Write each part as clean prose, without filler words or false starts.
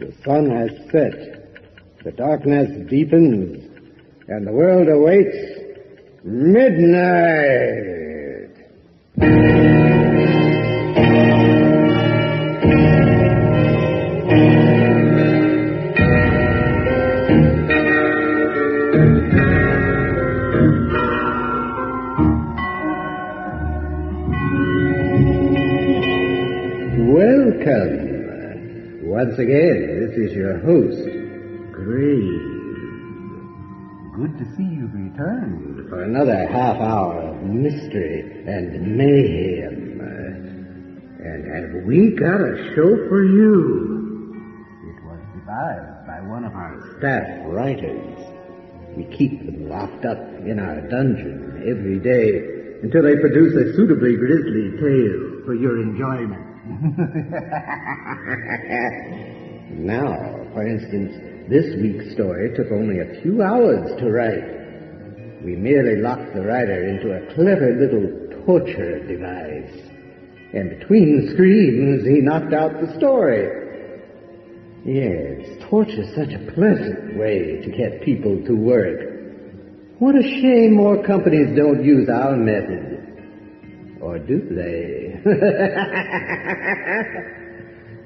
The sun has set, the darkness deepens, and the world awaits midnight. Welcome. Once again, this is your host, Grave. Good to see you've returned. For another half hour of mystery and mayhem. And have we got a show for you? It was devised by one of our Staff writers. We keep them locked up in our dungeon every day until they produce a suitably grisly tale for your enjoyment. Now, for instance, this week's story took only a few hours to write. We merely locked the writer into a clever little torture device. And between screams, he knocked out the story. Yes, torture's such a pleasant way to get people to work. What a shame more companies don't use our method. Or do they?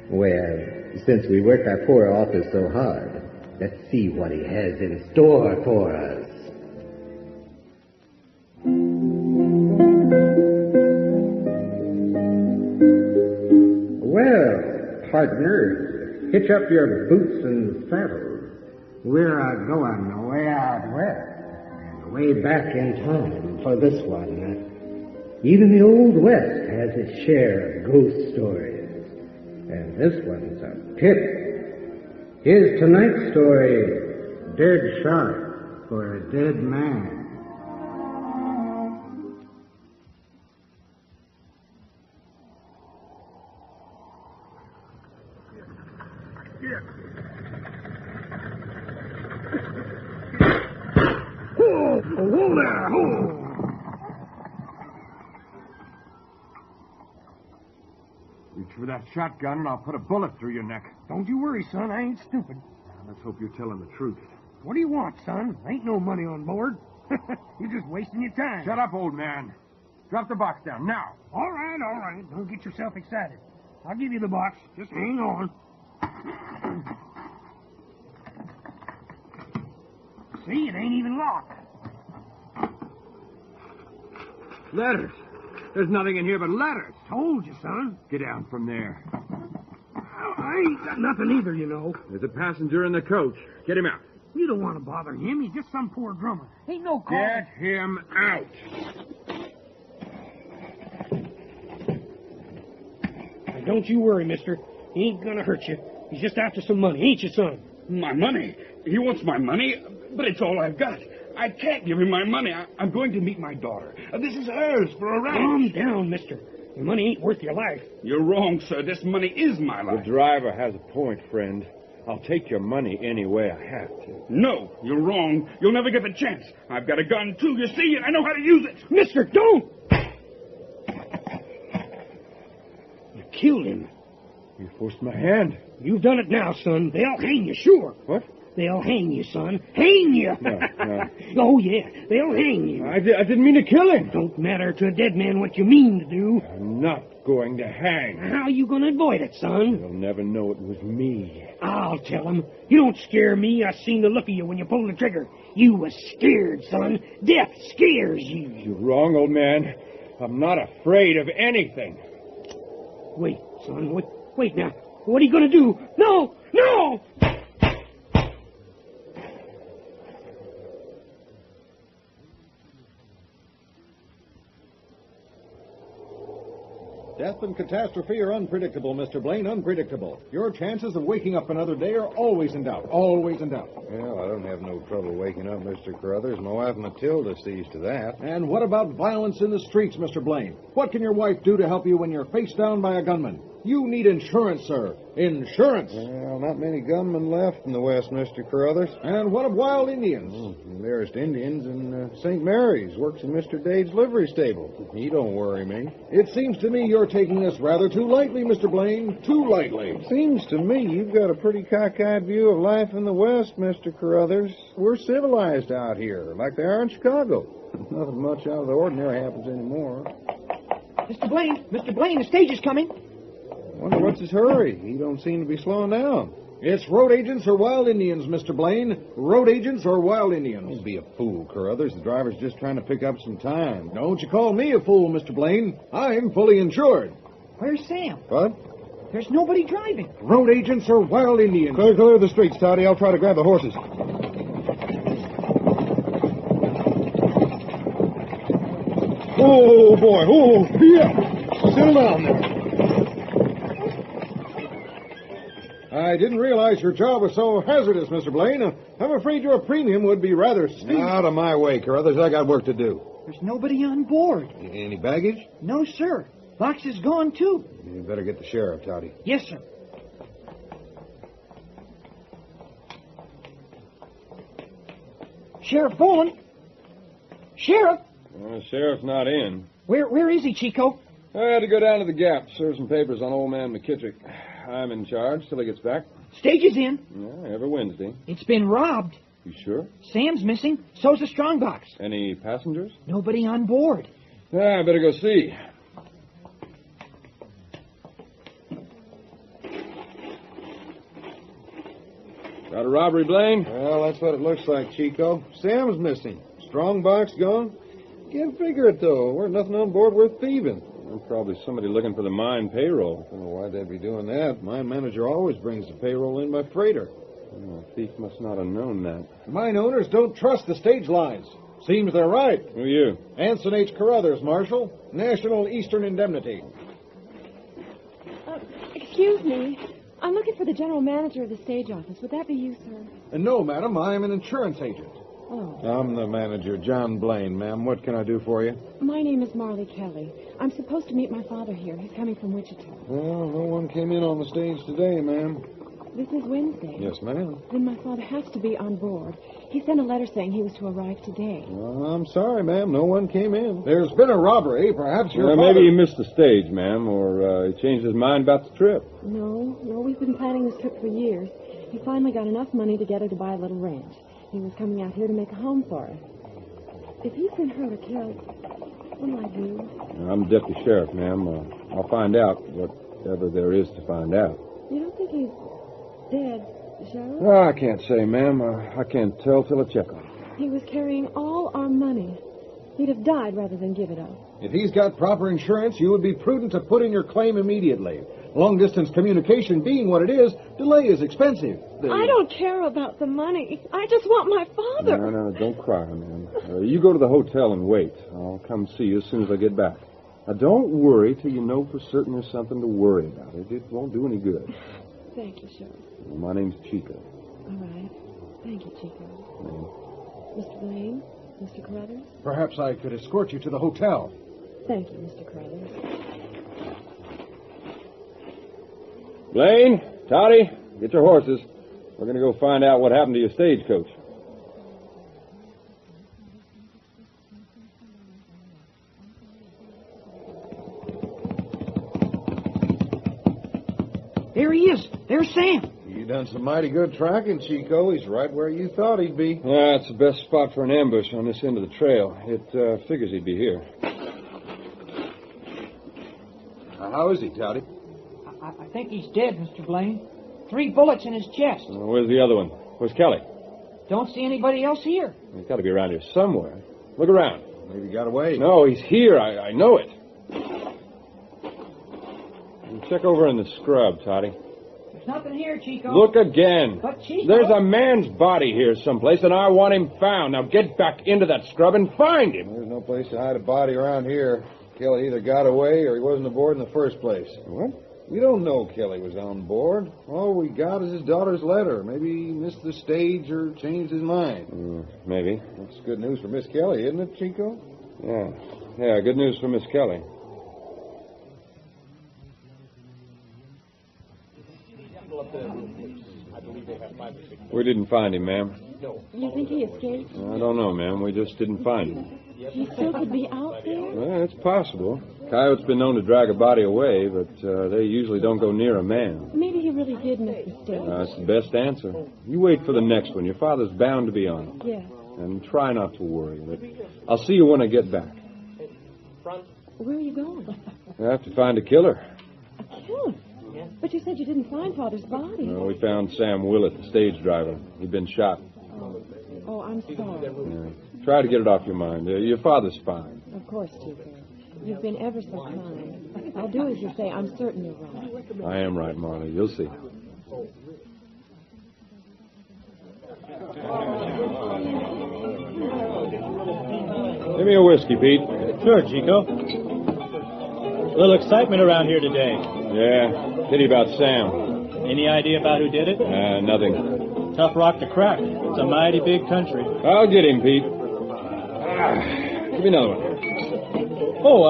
Well, since we worked our poor author so hard, let's see what he has in store for us. Well, partners, hitch up your boots and saddles. We're going way out west, and way back in time for this one. Even the Old West has its share of ghost stories, and this one's a tip. Here's tonight's story, Dead Shot for a Dead Man. Whoa there! Whoa! Reach for that shotgun and I'll put a bullet through your neck. Don't you worry, son. I ain't stupid. Now, let's hope you're telling the truth. What do you want, son? Ain't no money on board. You're just wasting your time. Shut up, old man. Drop the box down, now. All right, all right. Don't get yourself excited. I'll give you the box. Just hang on. See, it ain't even locked. Letters. There's nothing in here but letters. Told you, son. Get down from there. I ain't got nothing either, you know. There's a passenger in the coach. Get him out. You don't want to bother him. He's just some poor drummer. Ain't no call. Get him out. Now, don't you worry, mister. He ain't gonna hurt you. He's just after some money, ain't you, son? My money? He wants my money, but it's all I've got. I can't give him my money. I'm going to meet my daughter. This is hers for a ranch. Calm down, mister. Your money ain't worth your life. You're wrong, sir. This money is my life. The driver has a point, friend. I'll take your money any way I have to. No, you're wrong. You'll never get the chance. I've got a gun, too, you see, and I know how to use it. Mister, don't! You killed him. You forced my hand. You've done it now, son. They'll hang you, sure. What? They'll hang you, son. Hang you! No. Oh, yeah. They'll hang you. I didn't mean to kill him. Don't matter to a dead man what you mean to do. I'm not going to hang. How you gonna avoid it, son? They'll never know it was me. I'll tell them. You don't scare me. I seen the look of you when you pulled the trigger. You was scared, son. Death scares you. You're wrong, old man. I'm not afraid of anything. Wait, son. Wait now. What are you gonna do? No! No! Death and catastrophe are unpredictable, Mr. Blaine, unpredictable. Your chances of waking up another day are always in doubt, always in doubt. Well, I don't have no trouble waking up, Mr. Carruthers. My wife Matilda sees to that. And what about violence in the streets, Mr. Blaine? What can your wife do to help you when you're faced down by a gunman? You need insurance, sir. Insurance. Well, not many gunmen left in the West, Mr. Carruthers. And what of wild Indians? The nearest Indians in St. Mary's. Works in Mr. Dade's livery stable. He don't worry me. It seems to me you're taking this rather too lightly, Mr. Blaine. Too lightly. Seems to me you've got a pretty cockeyed view of life in the West, Mr. Carruthers. We're civilized out here, like they are in Chicago. Nothing much out of the ordinary happens anymore. Mr. Blaine, the stage is coming. Wonder what's his hurry? He don't seem to be slowing down. It's road agents or wild Indians, Mr. Blaine. Road agents or wild Indians. Don't be a fool, Carruthers. The driver's just trying to pick up some time. Don't you call me a fool, Mr. Blaine. I'm fully insured. Where's Sam? What? There's nobody driving. Road agents or wild Indians. Clear the streets, Toddy. I'll try to grab the horses. Oh, boy. Oh, yeah. Settle down there. I didn't realize your job was so hazardous, Mr. Blaine. I'm afraid your premium would be rather steep. Out of my way, Carruthers. I got work to do. There's nobody on board. Any baggage? No, sir. Box is gone, too. You better get the sheriff, Toddy. Yes, sir. Sheriff Boland? Sheriff? Well, the sheriff's not in. Where is he, Chico? I had to go down to the Gap, serve some papers on old man McKittrick. I'm in charge till he gets back. Stage is in. Yeah, every Wednesday. It's been robbed. You sure? Sam's missing. So's the strongbox. Any passengers? Nobody on board. Yeah, I better go see. Got a robbery, Blaine? Well, that's what it looks like, Chico. Sam's missing. Strong box gone. Can't figure it, though. We're nothing on board worth thieving. Well, probably somebody looking for the mine payroll. I don't know why they'd be doing that. Mine manager always brings the payroll in by freighter. Well, the thief must not have known that. Mine owners don't trust the stage lines. Seems they're right. Who are you? Anson H. Carruthers, Marshal. National Eastern Indemnity. Excuse me. I'm looking for the general manager of the stage office. Would that be you, sir? No, madam. I'm an insurance agent. Oh. I'm the manager, John Blaine, ma'am. What can I do for you? My name is Marley Kelly. I'm supposed to meet my father here. He's coming from Wichita. Well, no one came in on the stage today, ma'am. This is Wednesday. Yes, ma'am. Then my father has to be on board. He sent a letter saying he was to arrive today. Well, I'm sorry, ma'am. No one came in. There's been a robbery. Perhaps your father... Maybe he missed the stage, ma'am, or he changed his mind about the trip. No, we've been planning this trip for years. He finally got enough money together to buy a little ranch. He was coming out here to make a home for us. If he's been hurt or killed, what do I do? I'm deputy sheriff, ma'am. I'll find out whatever there is to find out. You don't think he's dead, Sheriff? Oh, I can't say, ma'am. I can't tell till I check on him. He was carrying all our money. He'd have died rather than give it up. If he's got proper insurance, you would be prudent to put in your claim immediately. Long-distance communication being what it is, delay is expensive. I don't care about the money. I just want my father. No, don't cry, ma'am. You go to the hotel and wait. I'll come see you as soon as I get back. Now, don't worry till you know for certain there's something to worry about. It won't do any good. Thank you, Sheriff. My name's Chico. All right. Thank you, Chico. Mr. Blaine? Mr. Carruthers? Perhaps I could escort you to the hotel. Thank you, Mr. Carruthers. Blaine, Toddy, get your horses. We're going to go find out what happened to your stagecoach. There he is. There's Sam. You done some mighty good tracking, Chico. He's right where you thought he'd be. Yeah, it's the best spot for an ambush on this end of the trail. It figures he'd be here. How is he, Toddy? I think he's dead, Mr. Blaine. 3 bullets in his chest. Where's the other one? Where's Kelly? Don't see anybody else here. He's got to be around here somewhere. Look around. Maybe he got away. No, he's here. I know it. You check over in the scrub, Toddy. There's nothing here, Chico. Look again. But, Chico... There's a man's body here someplace, and I want him found. Now get back into that scrub and find him. There's no place to hide a body around here. Kelly either got away or he wasn't aboard in the first place. What? We don't know Kelly was on board. All we got is his daughter's letter. Maybe he missed the stage or changed his mind. Maybe. That's good news for Miss Kelly, isn't it, Chico? Yeah, good news for Miss Kelly. We didn't find him, ma'am. You think he escaped? I don't know, ma'am. We just didn't find him. He still could be out there? Well, it's possible. Coyotes been known to drag a body away, but they usually don't go near a man. Maybe he really did miss the stage. That's the best answer. You wait for the next one. Your father's bound to be on. Yes. And try not to worry. But I'll see you when I get back. Where are you going? I have to find a killer. A killer? But you said you didn't find Father's body. We found Sam Willett, the stage driver. He'd been shot. Oh, I'm sorry. Yeah. Try to get it off your mind. Your father's fine. Of course, Chico. You've been ever so kind. I'll do as you say. I'm certain you're right. I am right, Marley. You'll see. Give me a whiskey, Pete. Sure, Chico. A little excitement around here today. Yeah. Pity about Sam. Any idea about who did it? Nothing. Tough rock to crack. It's a mighty big country. I'll get him, Pete. Give me another one. Oh,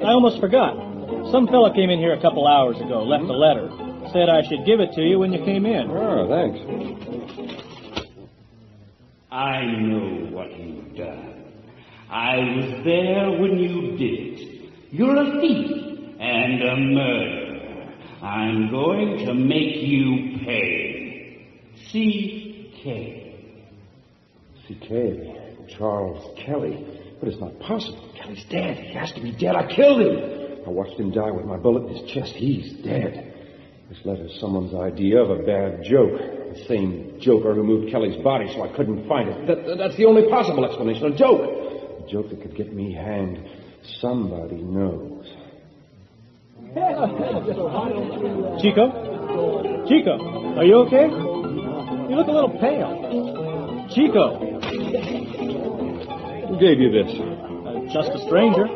I almost forgot. Some fella came in here a couple hours ago, left a letter. Said I should give it to you when you came in. Oh, thanks. I know what you've done. I was there when you did it. You're a thief and a murderer. I'm going to make you pay. C.K. C.K. Charles Kelly. But it's not possible. Kelly's dead. He has to be dead. I killed him. I watched him die with my bullet in his chest. He's dead. This letter's someone's idea of a bad joke. The same joker who moved Kelly's body so I couldn't find it. That's the only possible explanation. A joke. A joke that could get me hanged. Somebody knows. Chico? Chico, are you okay? You look a little pale. Chico. Who gave you this? Just a stranger.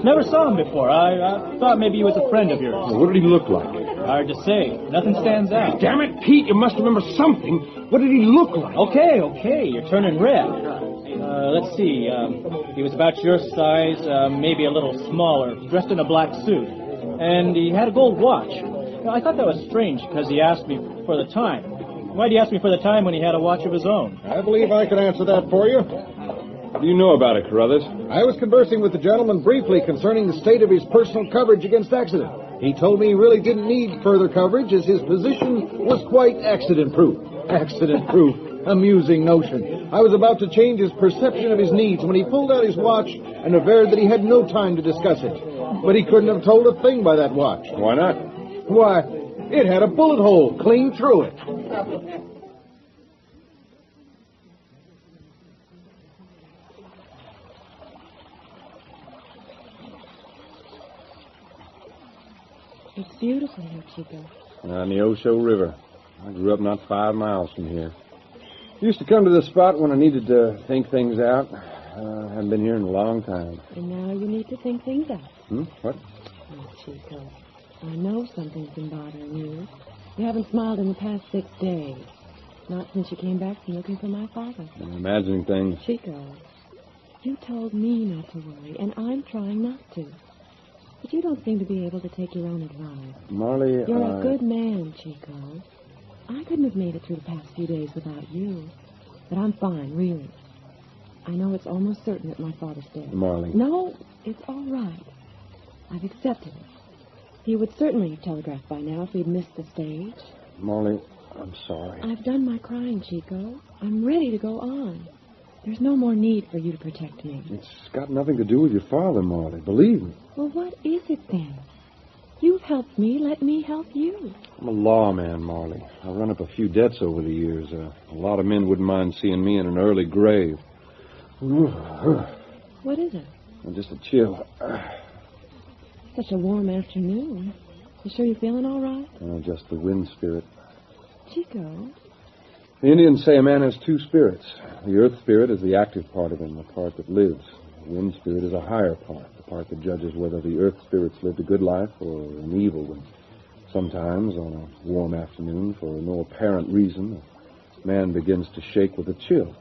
Never saw him before. I thought maybe he was a friend of yours. Well, what did he look like? Hard to say. Nothing stands out. Damn it, Pete, you must remember something. What did he look like? Okay, you're turning red. Let's see. He was about your size, maybe a little smaller, dressed in a black suit. And he had a gold watch. I thought that was strange because he asked me for the time. Why'd he ask me for the time when he had a watch of his own? I believe I can answer that for you. What do you know about it, Carruthers? I was conversing with the gentleman briefly concerning the state of his personal coverage against accident. He told me he really didn't need further coverage as his position was quite accident-proof. Accident-proof. Amusing notion. I was about to change his perception of his needs when he pulled out his watch and averred that he had no time to discuss it. But he couldn't have told a thing by that watch. Why not? Why, it had a bullet hole clean through it. It's beautiful here, Chico. On the Oso River. I grew up not 5 miles from here. Used to come to this spot when I needed to think things out. I haven't been here in a long time. And now you need to think things out. What? Oh, Chico, I know something's been bothering you. You haven't smiled in the past 6 days. Not since you came back from looking for my father. I'm imagining things. Chico, you told me not to worry, and I'm trying not to. But you don't seem to be able to take your own advice. Marley, You're a good man, Chico. I couldn't have made it through the past few days without you. But I'm fine, really. I know it's almost certain that my father's dead. Marley. No, it's all right. I've accepted it. He would certainly have telegraphed by now if he'd missed the stage. Marley, I'm sorry. I've done my crying, Chico. I'm ready to go on. There's no more need for you to protect me. It's got nothing to do with your father, Marley. Believe me. Well, what is it then? You've helped me. Let me help you. I'm a lawman, Marley. I've run up a few debts over the years. A lot of men wouldn't mind seeing me in an early grave. What is it? Just a chill. Such a warm afternoon. You sure you're feeling all right? Just the wind spirit. Chico. The Indians say a man has 2 spirits. The earth spirit is the active part of him, the part that lives. The wind spirit is a higher part, the part that judges whether the earth spirits lived a good life or an evil one. Sometimes, on a warm afternoon, for no apparent reason, a man begins to shake with a chill.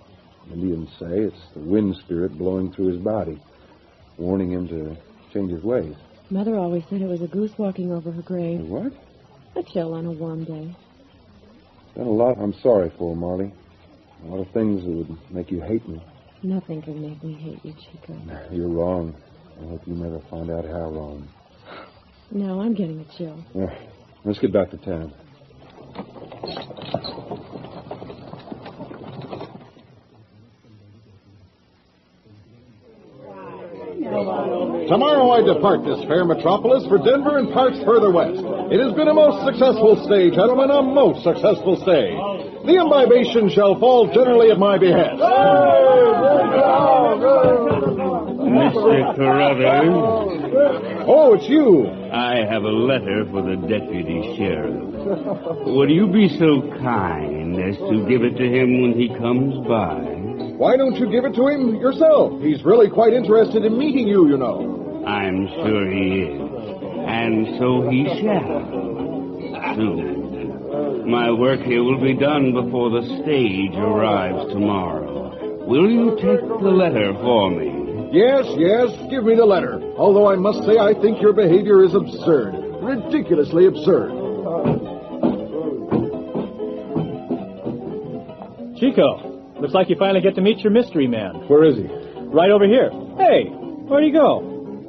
Indians say it's the wind spirit blowing through his body, warning him to change his ways. Mother always said it was a goose walking over her grave. What? A chill on a warm day. Done a lot I'm sorry for, Marley. A lot of things that would make you hate me. Nothing can make me hate you, Chico. You're wrong. I hope you never find out how wrong. No, I'm getting a chill. Let's get back to town. Tomorrow I depart this fair metropolis for Denver and parts further west. It has been a most successful stay, gentlemen, a most successful stay. The imbibation shall fall generally at my behest. Mr. Carruthers. Oh, it's you. I have a letter for the deputy sheriff. Would you be so kind as to give it to him when he comes by? Why don't you give it to him yourself? He's really quite interested in meeting you, you know. I'm sure he is. And so he shall. Soon. My work here will be done before the stage arrives tomorrow. Will you take the letter for me? Yes, give me the letter. Although I must say I think your behavior is absurd. Ridiculously absurd. Chico, looks like you finally get to meet your mystery man. Where is he? Right over here. Hey, where'd he go?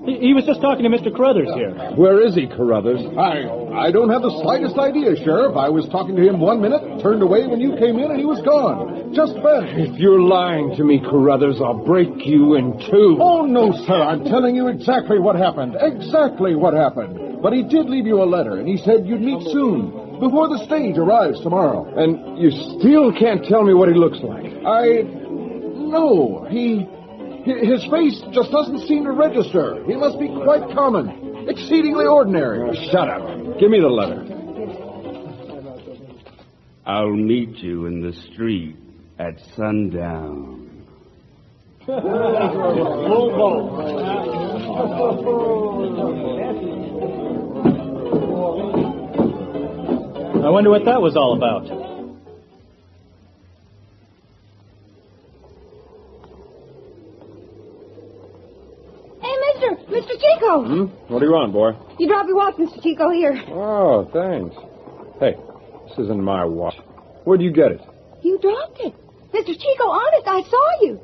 He was just talking to Mr. Carruthers here. Where is he, Carruthers? I don't have the slightest idea, Sheriff. I was talking to him 1 minute, turned away when you came in, and he was gone. Just vanished. If you're lying to me, Carruthers, I'll break you in two. Oh, no, sir. I'm telling you exactly what happened. Exactly what happened. But he did leave you a letter, and he said you'd meet soon, before the stage arrives tomorrow. And you still can't tell me what he looks like? No, his face just doesn't seem to register. He must be quite common, exceedingly ordinary. Oh, shut up. Give me the letter. I'll meet you in the street at sundown. I wonder what that was all about. Mr. Chico! What do you want, boy? You dropped your watch, Mr. Chico, here. Oh, thanks. Hey, this isn't my watch. Where'd you get it? You dropped it. Mr. Chico, honest, I saw you.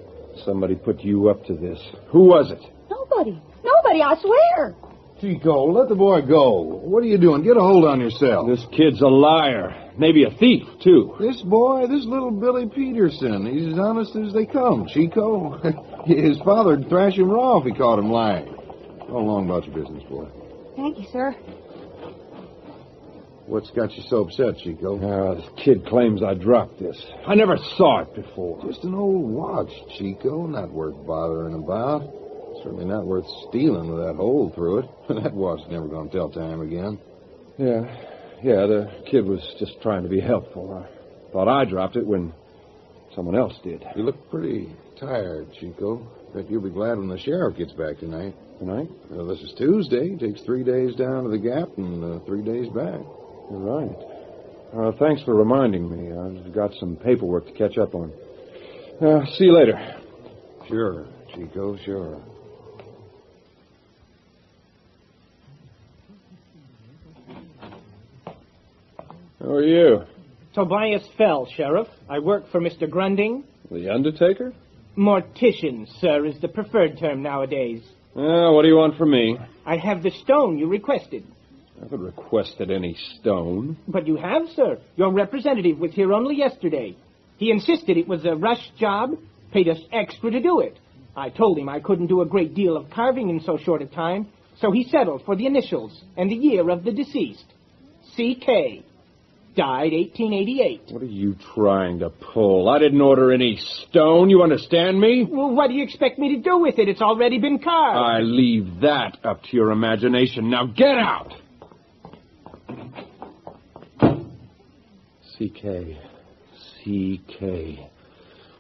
Somebody put you up to this. Who was it? Nobody, I swear. Chico, let the boy go. What are you doing? Get a hold on yourself. This kid's a liar. Maybe a thief, too. This little Billy Peterson, he's as honest as they come, Chico. His father'd thrash him raw if he caught him lying. Go along about your business, boy. Thank you, sir. What's got you so upset, Chico? This kid claims I dropped this. I never saw it before. Just an old watch, Chico. Not worth bothering about. Certainly not worth stealing with that hole through it. That watch's never going to tell time again. Yeah, the kid was just trying to be helpful. I thought I dropped it when someone else did. You look pretty tired, Chico. Bet you'll be glad when the sheriff gets back tonight. Tonight? Well, this is Tuesday. Takes 3 days down to the Gap and 3 days back. You're right. Thanks for reminding me. I've got some paperwork to catch up on. See you later. Sure, Chico, sure. Who are you? Tobias Fell, Sheriff. I work for Mr. Grunding. The Undertaker? Mortician, sir, is the preferred term nowadays. What do you want from me? I have the stone you requested. I haven't requested any stone. But you have, sir. Your representative was here only yesterday. He insisted it was a rush job, paid us extra to do it. I told him I couldn't do a great deal of carving in so short a time, so he settled for the initials and the year of the deceased. C.K. Died 1888. What are you trying to pull? I didn't order any stone, you understand me? Well, what do you expect me to do with it? It's already been carved. I leave that up to your imagination. Now get out! C.K.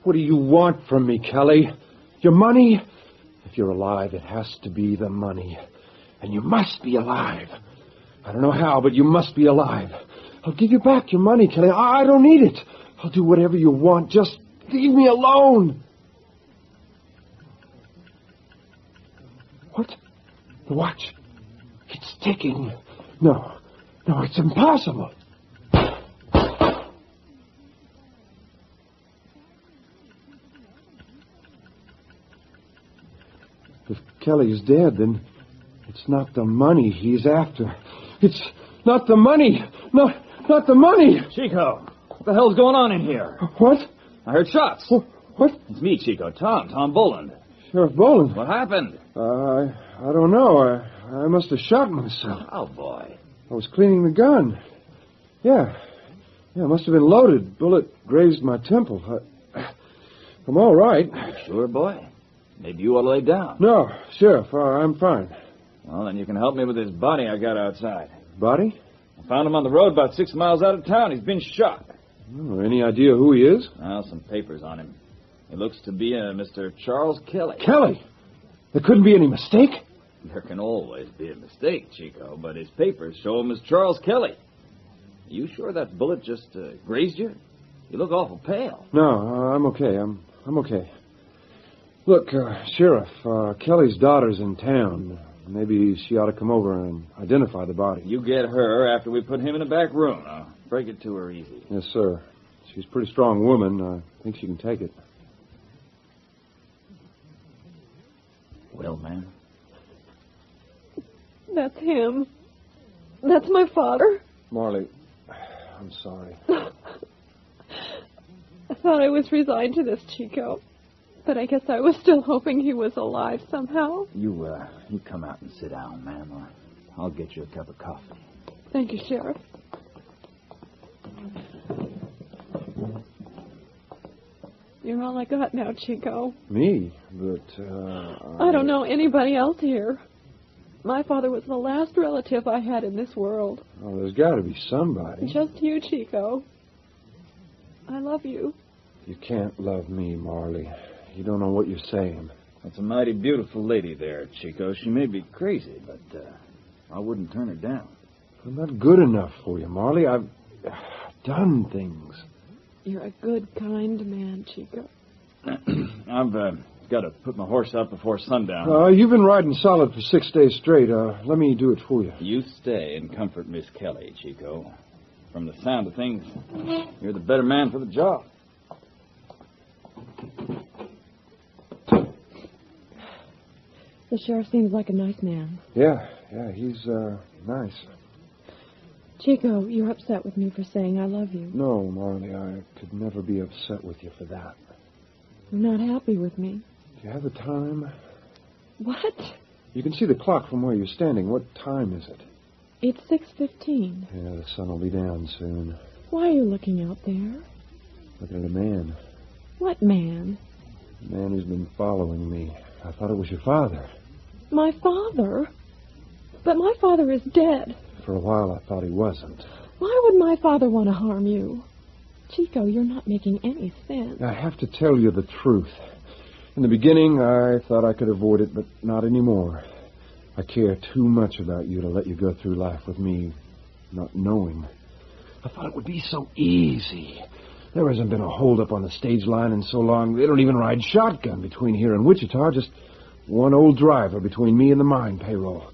What do you want from me, Kelly? Your money? If you're alive, it has to be the money. And you must be alive. I don't know how, but you must be alive. I'll give you back your money, Kelly. I don't need it. I'll do whatever you want. Just leave me alone. What? The watch. It's ticking. No, it's impossible. If Kelly's dead, then it's not the money he's after. It's not the money. Not the money. Chico, what the hell's going on in here? What? I heard shots. What? It's me, Chico. Tom Boland. Sheriff Boland. What happened? I don't know. I must have shot myself. Oh, boy. I was cleaning the gun. Yeah, it must have been loaded. Bullet grazed my temple. I'm all right. You sure, boy? Maybe you ought to lay down. No, Sheriff, I'm fine. Well, then you can help me with this body I got outside. Body? I found him on the road about 6 miles out of town. He's been shot. Oh, any idea who he is? Well, some papers on him. He looks to be a Mr. Charles Kelly. Kelly? There couldn't be any mistake? There can always be a mistake, Chico, but his papers show him as Charles Kelly. You sure that bullet just grazed you? You look awful pale. No, I'm okay. I'm okay. Look, Sheriff, Kelly's daughter's in town. Maybe she ought to come over and identify the body. You get her after we put him in the back room. I'll break it to her easy. Yes, sir. She's a pretty strong woman. I think she can take it. Well, ma'am? That's him. That's my father. Marley, I'm sorry. I thought I was resigned to this, Chico. But I guess I was still hoping he was alive somehow. You come out and sit down, ma'am. I'll get you a cup of coffee. Thank you, Sheriff. You're all I got now, Chico. Me? But, I don't know anybody else here. My father was the last relative I had in this world. Oh, there's got to be somebody. Just you, Chico. I love you. You can't love me, Marley. You don't know what you're saying. That's a mighty beautiful lady there, Chico. She may be crazy, but I wouldn't turn her down. I'm not good enough for you, Marley. I've done things. You're a good, kind man, Chico. I've got to put my horse out before sundown. You've been riding solid for 6 days straight. Let me do it for you. You stay and comfort Miss Kelly, Chico. From the sound of things, you're the better man for the job. The sheriff seems like a nice man. Yeah, he's nice. Chico, you're upset with me for saying I love you. No, Marley, I could never be upset with you for that. You're not happy with me. Do you have the time? What? You can see the clock from where you're standing. What time is it? It's 6:15. Yeah, the sun will be down soon. Why are you looking out there? Looking at a man. What man? A man who's been following me. I thought it was your father. My father? But my father is dead. For a while, I thought he wasn't. Why would my father want to harm you? Chico, you're not making any sense. I have to tell you the truth. In the beginning, I thought I could avoid it, but not anymore. I care too much about you to let you go through life with me not knowing. I thought it would be so easy. There hasn't been a holdup on the stage line in so long. They don't even ride shotgun between here and Wichita. Just one old driver between me and the mine payroll.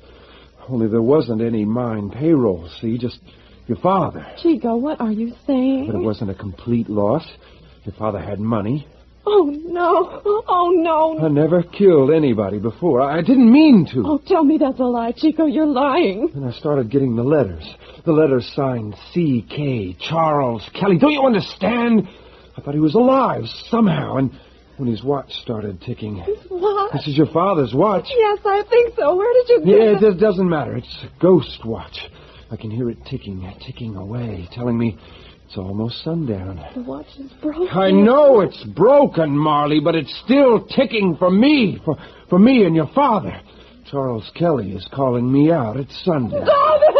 Only there wasn't any mine payroll, see? Just your father. Chico, what are you saying? But it wasn't a complete loss. Your father had money. Oh, no. Oh, no. I never killed anybody before. I didn't mean to. Oh, tell me that's a lie, Chico. You're lying. And I started getting the letters. The letters signed C.K. Charles Kelly. Don't you understand? I thought he was alive somehow. And when his watch started ticking... His watch? This is your father's watch. Yes, I think so. Where did you get it? It doesn't matter. It's a ghost watch. I can hear it ticking away, telling me it's almost sundown. The watch is broken. I know it's broken, Marley, but it's still ticking for me. For me and your father. Charles Kelly is calling me out at sundown. Stop it!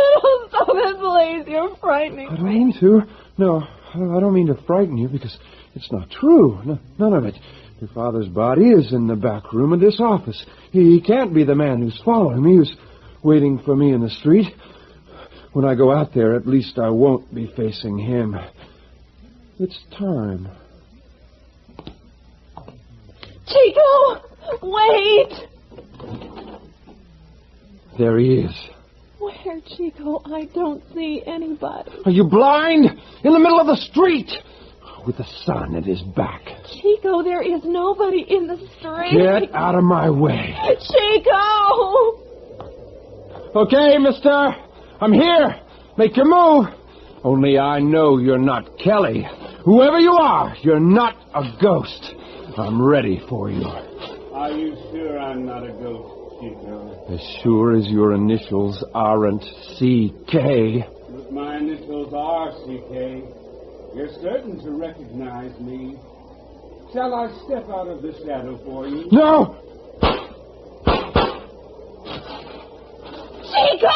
Stop it, please. You're frightening me. I don't mean to. No, I don't mean to frighten you because it's not true. No, none of it. Your father's body is in the back room of this office. He can't be the man who's following me, who's waiting for me in the street. When I go out there, at least I won't be facing him. It's time. Chico! Wait! There he is. Where, Chico? I don't see anybody. Are you blind? In the middle of the street. with the sun at his back. Chico, there is nobody in the street. Get out of my way. Chico! Okay, mister. I'm here. Make your move. Only I know you're not Kelly. Whoever you are, you're not a ghost. I'm ready for you. Are you sure I'm not a ghost, Chico? As sure as your initials aren't C.K. But my initials are C.K. You're certain to recognize me. Shall I step out of the shadow for you? No! Chico!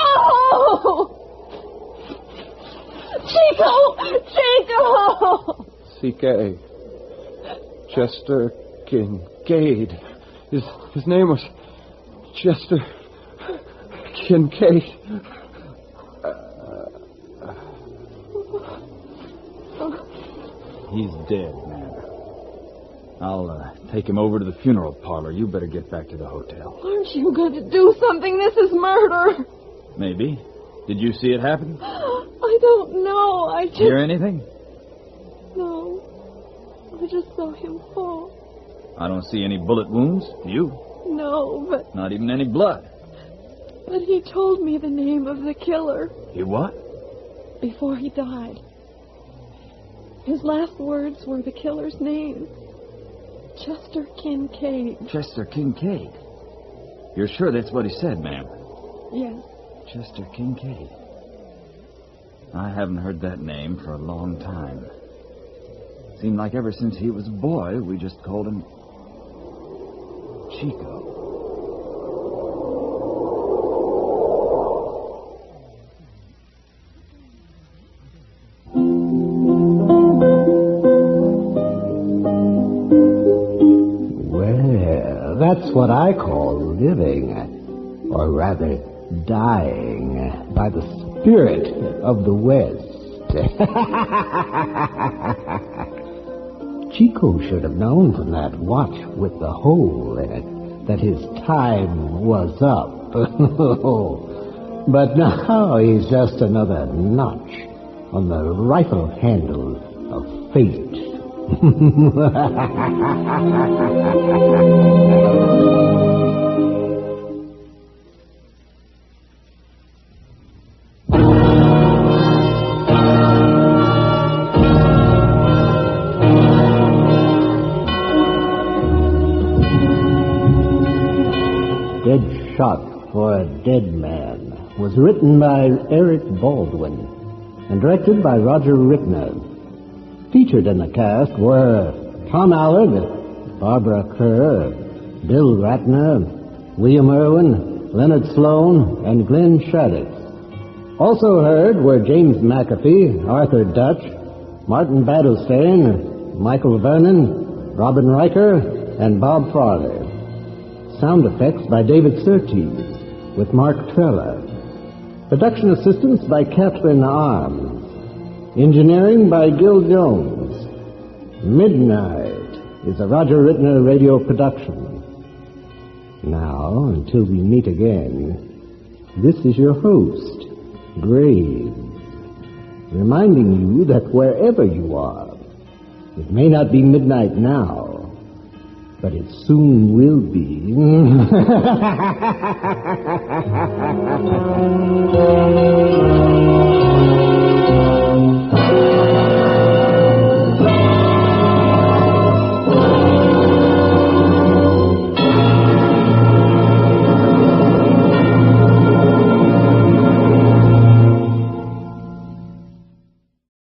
Chico! C.K. Chester Kincaid. His name was Chester Kincaid. He's dead, man. I'll take him over to the funeral parlor. You better get back to the hotel. Aren't you going to do something? This is murder. Maybe. Did you see it happen? I don't know. I just... Hear anything? No. I just saw him fall. I don't see any bullet wounds. You? No, but... Not even any blood. But he told me the name of the killer. You what? Before he died. His last words were the killer's name. Chester Kincaid. Chester Kincaid? You're sure that's what he said, ma'am? Yes. Chester Kincaid. I haven't heard that name for a long time. Seemed like ever since he was a boy, we just called him Chico. Well, that's what I call living, or rather dying, by the spirit of the West. Chico should have known from that watch with the hole in it that his time was up. But now he's just another notch on the rifle handle of fate. Dead Shot for a Dead Man was written by Eric Baldwin and directed by Roger Rickner. Featured in the cast were Tom Allard, Barbara Kerr, Bill Ratner, William Irwin, Leonard Sloan, and Glenn Shattuck. Also heard were James McAfee, Arthur Dutch, Martin Battlestein, Michael Vernon, Robin Riker, and Bob Farley. Sound effects by David Surtees, with Mark Trella. Production assistance by Catherine Arms. Engineering by Gil Jones. Midnight is a Roger Rittner radio production. Now, until we meet again, this is your host, Graves, reminding you that wherever you are, it may not be midnight now, but it soon will be.